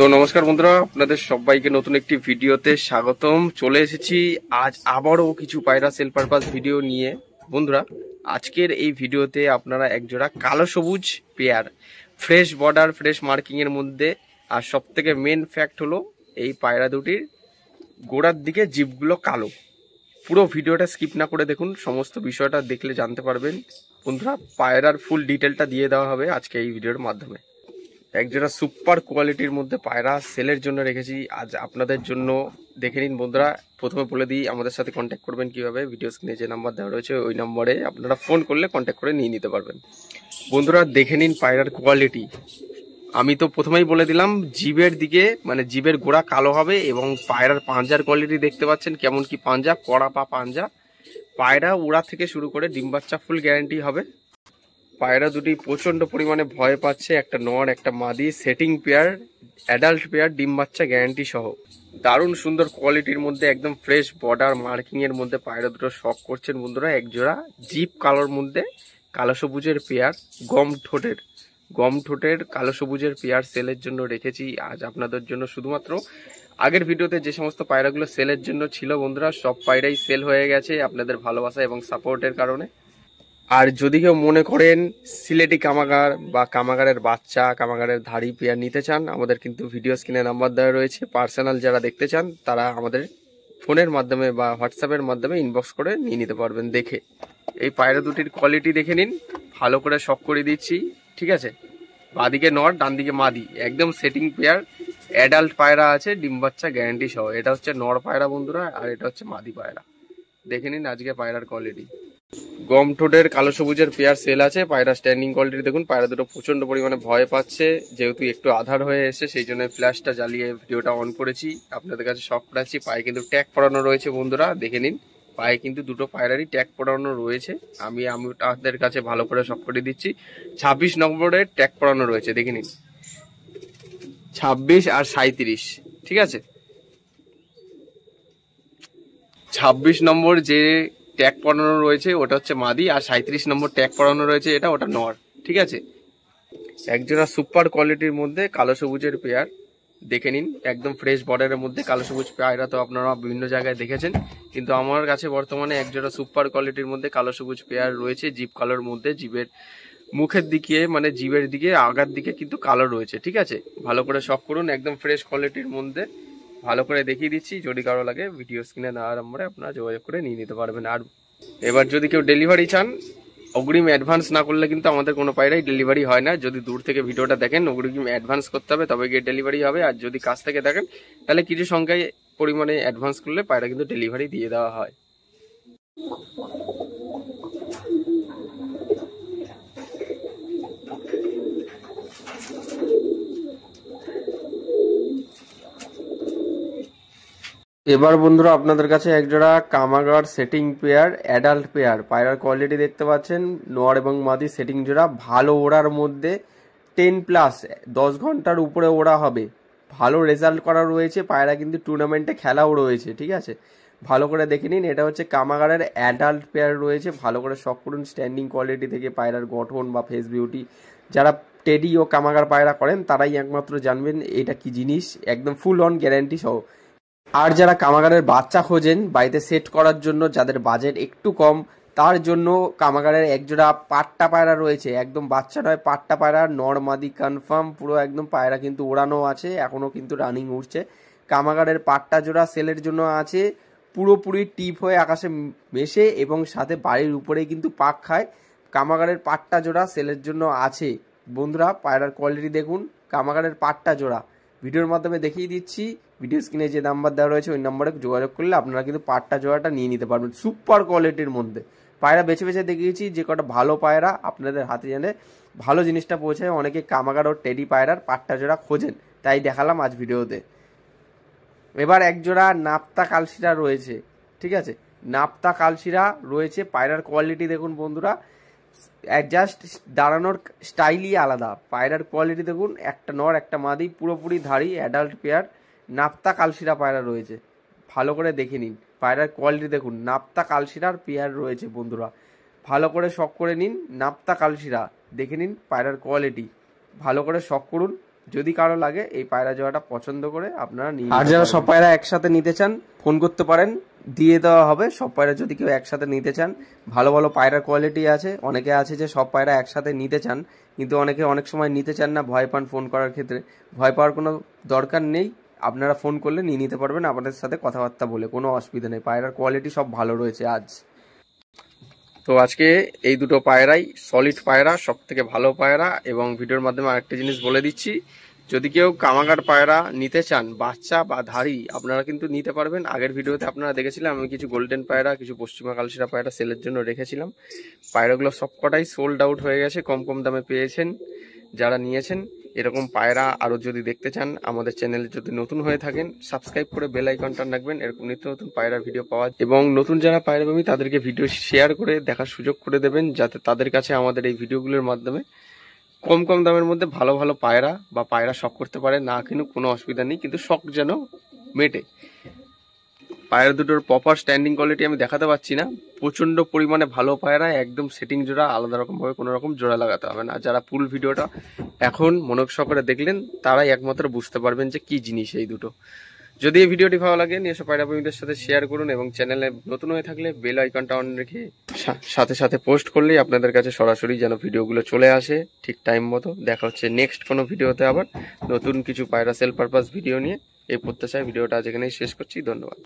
তো নমস্কার বন্ধুরা, আপনাদের সবাইকে নতুন একটি ভিডিওতে স্বাগতম। চলে এসেছি আজ আবারও কিছু পায়রা সেল পারপাস ভিডিও নিয়ে। বন্ধুরা, আজকের এই ভিডিওতে আপনারা একজোড়া কালো সবুজ pair, fresh border, fresh marking এর মধ্যে, আর সব থেকে মেন ফ্যাক্ট হলো এই পায়রা দুটির গোড়ার দিকে জিপগুলো কালো। পুরো ভিডিওটা স্কিপ না করে দেখুন, সমস্ত বিষয়টা দেখলে জানতে পারবেন। বন্ধুরা, পায়রার ফুল ডিটেলটা দিয়ে দেওয়া হবে আজকে এই ভিডিওর মাধ্যমে। একজোড়া সুপার কোয়ালিটির মধ্যে পায়রা সেলের জন্য রেখেছি আজ আপনাদের জন্য। দেখে নিন বন্ধুরা, প্রথমে বলে দিই আমাদের সাথে কন্ট্যাক্ট করবেন কিভাবে। ভিডিও স্ক্রিনে যে নাম্বার দেওয়া রয়েছে ওই নম্বরে আপনারা ফোন করলে কন্ট্যাক্ট করে নিয়ে নিতে পারবেন। বন্ধুরা, দেখে নিন পায়রার কোয়ালিটি। আমি তো প্রথমেই বলে দিলাম, জিবের দিকে মানে জিবের গোড়া কালো হবে, এবং পায়রার পাঞ্জার কোয়ালিটি দেখতে পাচ্ছেন কেমন কি পাঞ্জা, কড়া পা পাঞ্জা। পায়রা উড়া থেকে শুরু করে ডিম বাচ্চা ফুল গ্যারান্টি হবে। পায়রা দুটি প্রচন্ড পরিমাণে ভয় পাচ্ছে, একটা নর একটা মাদি, সেটিং পেয়ার, অ্যাডাল্ট পেয়ার, ডিম বাচ্চা গ্যারান্টি সহ। দারুণ সুন্দর কোয়ালিটির মধ্যে একদম ফ্রেশ বর্ডার মার্কিং এর মধ্যে পায়রা দুটো শখ করছেন বন্ধুরা। একজোড়া জিপ কালোর মধ্যে কালো সবুজের পেয়ার, গম ঠোঁটের কালো সবুজের পেয়ার সেলের জন্য রেখেছি আজ আপনাদের জন্য শুধুমাত্র। আগের ভিডিওতে যে সমস্ত পায়রাগুলো সেলের জন্য ছিল বন্ধুরা, সব পায়রাই সেল হয়ে গেছে আপনাদের ভালোবাসা এবং সাপোর্টের কারণে। আর যদি কেউ মনে করেন সিলেটি কামাগার বা কামাগারের বাচ্চা, কামাগারের ধাড়ি পেয়ার নিতে চান, আমাদের কিন্তু ভিডিও স্ক্রিনে নাম্বার দেওয়া রয়েছে। পার্সোনাল যারা দেখতে চান তারা আমাদের ফোনের মাধ্যমে বা হোয়াটসঅ্যাপের মাধ্যমে ইনবক্স করে নিয়ে নিতে পারবেন। দেখে এই পায়রা দুটির কোয়ালিটি দেখে নিন, ভালো করে শখ করে দিচ্ছি, ঠিক আছে। বাদিকে নর, ডান দিকে মাদি, একদম সেটিং পেয়ার, অ্যাডাল্ট পায়রা আছে, ডিম বাচ্চা গ্যারান্টি সহ। এটা হচ্ছে নর পায়রা বন্ধুরা, আর এটা হচ্ছে মাদি পায়রা। দেখে নিন আজকে পায়রার কোয়ালিটি। গম ঠোঁটের কালো সবুজের পেয়ার সেল আছে। পায়রা স্ট্যান্ডিং কোয়ালিটি দেখুন, পায়রা দুটো প্রচন্ড পরিমাণে ভয় পাচ্ছে, যেহেতু একটু আধার হয়ে এসে সেই জন্য ফ্ল্যাশটা জ্বালিয়ে ভিডিওটা অন করেছি, আপনাদের কাছে শখ করাচ্ছি। পায়ে কিন্তু ট্যাগ পরানো রয়েছে বন্ধুরা, দেখে নিন। পায়ে কিন্তু দুটো পায়রারই ট্যাগ পরানো রয়েছে। আমি আপনাদের কাছে ভালো করে শখ করে দিচ্ছি। 26 নম্বরের ট্যাগ পরানো রয়েছে, দেখে নিন। 26 আর 37, ঠিক আছে। 26 নম্বর যে ট্যাগ পরানো রয়েছে ওটা হচ্ছে মাদি, আর 37 নম্বর ট্যাগ পরানো রয়েছে ওটা নর, ঠিক আছে। একজোড়া সুপার কোয়ালিটির মধ্যে কালো সবুজের পেয়ার, দেখে নিন। একদম ফ্রেশ বর্ডারের মধ্যে কালো সবুজ পেয়ারা তো আপনারা বিভিন্ন জায়গায় দেখেছেন, কিন্তু আমার কাছে বর্তমানে একজোড়া সুপার কোয়ালিটির মধ্যে কালো সবুজ পেয়ার রয়েছে। জিপ কালোর মধ্যে, জিবের মুখের দিকে মানে জিবের দিকে আগার দিকে কিন্তু কালো রয়েছে, ঠিক আছে। ভালো করে শখ করুন, একদম ফ্রেশ কোয়ালিটির মধ্যে ভালো করে দেখিয়ে দিচ্ছি। যদি কারো লাগে ভিডিও স্ক্রিনে দেওয়া নম্বরে আপনারা যোগাযোগ করে নিয়ে নিতে পারবেন। আর এবার যদি কেউ ডেলিভারি চান, অগ্রিম অ্যাডভান্স না করলে কিন্তু আমাদের কোনো পায়রাই ডেলিভারি হয় না। যদি দূর থেকে ভিডিওটা দেখেন, অগ্রিম অ্যাডভান্স করতে হবে, তবে গিয়ে ডেলিভারি হবে। আর যদি কাছ থেকে দেখেন তাহলে কিছু সংখ্যায় পরিমাণে অ্যাডভান্স করলে পায়রা কিন্তু ডেলিভারি দিয়ে দেওয়া হয়। এবার বন্ধুরা আপনাদের কাছে একজোড়া কামাগার সেটিং পেয়ার, অ্যাডাল্ট পেয়ার। পায়রার কোয়ালিটি দেখতে পাচ্ছেন, নর এবং মাদি সেটিং জোড়া, ভালো ওড়ার মধ্যে 10+, 10 ঘন্টার উপরে ওড়া হবে, ভালো রেজাল্ট করা রয়েছে। পায়রা কিন্তু টুর্নামেন্টে খেলাও রয়েছে, ঠিক আছে। ভালো করে দেখে নিন, এটা হচ্ছে কামাগারের অ্যাডাল্ট পেয়ার রয়েছে। ভালো করে শখ করুন স্ট্যান্ডিং কোয়ালিটি থেকে পায়রার গঠন বা ফেস বিউটি। যারা টেডি ও কামাগার পায়রা করেন তারাই একমাত্র জানবেন এটা কি জিনিস, একদম ফুল অন গ্যারান্টি সহ। আর যারা কামাগারের বাচ্চা খোঁজেন বাড়িতে সেট করার জন্য, যাদের বাজেট একটু কম, তার জন্য কামাগারের একজোড়া পাট্টা পায়রা রয়েছে। একদম বাচ্চা নয়, পাট্টা পায়রা, নর মাদি কনফার্ম, পুরো একদম পায়রা কিন্তু ওড়ানো আছে, এখনও কিন্তু রানিং উঠছে। কামাগারের পাট্টা জোড়া সেলের জন্য আছে, পুরোপুরি টিপ হয়ে আকাশে মেশে এবং সাথে বাড়ির উপরেই কিন্তু পাক খায়। কামাগারের পাট্টা জোড়া সেলের জন্য আছে বন্ধুরা। পায়রার কোয়ালিটি দেখুন, কামাগারের পাট্টা জোড়া ভিডিওর মাধ্যমে দেখিয়ে দিচ্ছি। ভিডিও স্ক্রিনে যে নাম্বার দেওয়া রয়েছে ওই নাম্বারে যোগাযোগ করলে আপনারা কিন্তু পাট্টা জোড়াটা নিয়ে নিতে পারবেন সুপার কোয়ালিটির মধ্যে। পায়রা বেছে বেছে দেখিয়েছি, যে কটা ভালো পায়রা আপনাদের হাতে জানে ভালো জিনিসটা পৌঁছায়। অনেকে কামাগার ও টেডি পায়রার পাট্টা জোড়া খোঁজেন, তাই দেখালাম আজ ভিডিওতে। এবার একজোড়া নাপ্তা কালশিরা রয়েছে, ঠিক আছে। নাপ্তা কালশিরা রয়েছে, পায়রার কোয়ালিটি দেখুন বন্ধুরা, জাস্ট দাঁড়ানোর স্টাইলই আলাদা। পায়রার কোয়ালিটি দেখুন, একটা নর একটা মাদি, পুরোপুরি ধাড়ি, অ্যাডাল্ট পেয়ার, নাপ্তা কালশিরা পায়রা রয়েছে। ভালো করে দেখে নিন পায়রার কোয়ালিটি দেখুন, নাপ্তা কালশিরার পেয়ার রয়েছে বন্ধুরা। ভালো করে শখ করে নিন, নাপ্তা কালশিরা দেখে নিন পায়রার কোয়ালিটি, ভালো করে শখ করুন। যদি কারো লাগে এই পায়রা জোড়াটা পছন্দ করে আপনারা নিয়ে, আর যারা সব পায়রা একসাথে নিতে চান ফোন করতে পারেন, দিয়ে দেওয়া হবে সব পায়রা। যদি কেউ একসাথে নিতে চান, ভালো ভালো পায়রার কোয়ালিটি আছে। অনেকে আছে যে সব পায়রা একসাথে নিতে চান, কিন্তু অনেকে অনেক সময় নিতে চান না, ভয় পান ফোন করার ক্ষেত্রে। ভয় পাওয়ার কোনো দরকার নেই, আপনারা ফোন করলে নিয়ে নিতে পারবেন আমাদের সাথে কথাবার্তা বলে, কোনো অসুবিধা নেই। পায়রার কোয়ালিটি সব ভালো রয়েছে আজ। তো আজকে এই দুটো পায়রাই সলিড পায়রা, সব থেকে ভালো পায়রা। এবং ভিডিওর মাধ্যমে আরেকটা জিনিস বলে দিচ্ছি, যদি কেউ কামাগার পায়রা নিতে চান বাচ্চা বা ধাড়ি, আপনারা কিন্তু নিতে পারবেন। আগের ভিডিওতে আপনারা দেখেছিলাম আমি কিছু গোল্ডেন পায়রা, কিছু পশ্চিমা কালশিরা পায়রা সেলের জন্য রেখেছিলাম। পায়রাগুলো সবকটাই সোল্ড আউট হয়ে গেছে, কম কম দামে পেয়েছেন যারা নিয়েছেন। এরকম পায়রা আরও যদি দেখতে চান, আমাদের চ্যানেলে যদি নতুন হয়ে থাকেন সাবস্ক্রাইব করে বেল আইকনটা রাখবেন, এরকম নিত্য নতুন পায়রার ভিডিও পাওয়া। এবং নতুন যারা পায়রা প্রেমী তাদেরকে ভিডিও শেয়ার করে দেখার সুযোগ করে দেবেন, যাতে তাদের কাছে আমাদের এই ভিডিওগুলোর মাধ্যমে কম কম দামের মধ্যে ভালো ভালো পায়রা বা পায়রা শখ করতে পারে। না কিনুক কোনো অসুবিধা নেই, কিন্তু শখ যেন মেটে। পায়রা দুটোর প্রপার স্ট্যান্ডিং কোয়ালিটি আমি দেখাতে পারছি না, প্রচণ্ড পরিমাণে ভালো পায়রা, একদম সেটিং জোড়া, আলাদা রকমভাবে কোনো রকম জোড়া লাগাতে হবে না। যারা ফুল ভিডিওটা এখন মনোযোগ সহকারে দেখলেন তারাই একমাত্র বুঝতে পারবেন যে কি জিনিস এই দুটো। যদি এই ভিডিওটি ভালো লাগে নিয়ে এসে পায়রা প্রেমীদের সাথে শেয়ার করুন, এবং চ্যানেলে নতুন হয়ে থাকলে বেল আইকনটা অন রেখে সাথে সাথে পোস্ট করলেই আপনাদের কাছে সরাসরি যেন ভিডিওগুলো চলে আসে ঠিক টাইম মতো। দেখা হচ্ছে নেক্সট কোনো ভিডিওতে আবার নতুন কিছু পায়রা সেল পারপাস ভিডিও নিয়ে। এই প্রত্যাশায় ভিডিওটা আজ এখানেই শেষ করছি। ধন্যবাদ।